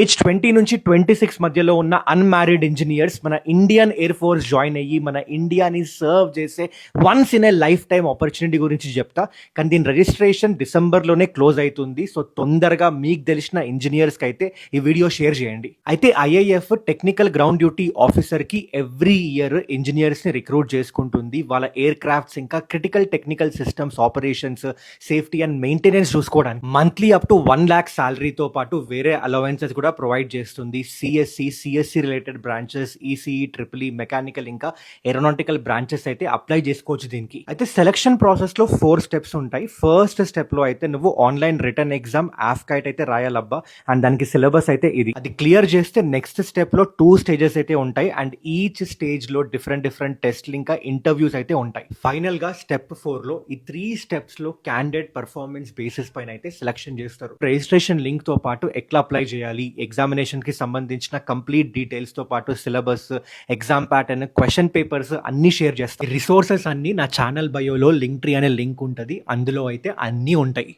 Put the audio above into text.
Age 20 నుంచి 26 మధ్యలో ఉన్న అన్‌మ్యారీడ్ ఇంజినీర్స్ మన ఇండియన్ ఎయిర్ ఫోర్స్ జాయిన్ అయ్యి, మన ఇండియాని సర్వ్ చేసే once in a life time opportunity గురించి చెప్తా. కానీ దీని రిజిస్ట్రేషన్ డిసెంబర్‌లోనే క్లోజ్ అయితుంది. సో తొందరగా మీకు తెలిసిన ఇంజినీర్స్‌కి అయితే ఈ వీడియో షేర్ చేయండి. అయితే ఐఏఎఫ్ టెక్నికల్ గ్రౌండ్ డ్యూటీ ఆఫీసర్‌కి ఎవ్రీ ఇయర్ ఇంజినీర్స్‌ని రిక్రూట్ చేసుకుంటుంది. వాళ్ళ ఎయిర్ క్రాఫ్ట్స్ ఇంకా critical technical systems operations, safety and maintenance చూసుకోవడానికి మంత్లీ అప్ టు 1 లాక్ సాలరీతో పాటు వేరే అలవెన్సెస్ కూడా ప్రొవైడ్ చేస్తుంది. CSC related branches, ECE, triple E, mechanical ఇంకా ఏరోనాటికల్ బ్రాంచెస్ అయితే అప్లై చేసుకోవచ్చు దీనికి. అయితే సెలక్షన్ ప్రాసెస్ లో 4 స్టెప్స్ ఉంటాయి. ఫస్ట్ స్టెప్ లో అయితే నువ్వు ఆన్లైన్ రిటర్న్ ఎగ్జామ్ ఆఫ్కైట్ అయితే రాయాలబ్బా. అండ్ దానికి సిలబస్ అయితే ఇది. అది క్లియర్ చేస్తే నెక్స్ట్ స్టెప్ లో 2 స్టేజెస్ అయితే ఉంటాయి. అండ్ ఈచ్ స్టేజ్ లో డిఫరెంట్ టెస్ట్లు ఇంకా ఇంటర్వ్యూస్ అయితే ఉంటాయి. ఫైనల్ గా స్టెప్ 4 లో ఈ 3 స్టెప్స్ లో క్యాండిడేట్ పర్ఫార్మెన్స్ బేసిస్ పైన అయితే సెలక్షన్ చేస్తారు. రిజిస్ట్రేషన్ లింక్ తో పాటు ఎట్లా అప్లై చేయాలి, ఎగ్జామినేషన్ కి సంబంధించిన కంప్లీట్ డీటెయిల్స్ తో పాటు syllabus, exam pattern, question papers అన్ని షేర్ చేస్తాను. రిసోర్సెస్ అన్ని నా ఛానల్ బయోలో లింక్ ట్రీ అనే లింక్ ఉంటుంది, అందులో అయితే అన్నీ ఉంటాయి.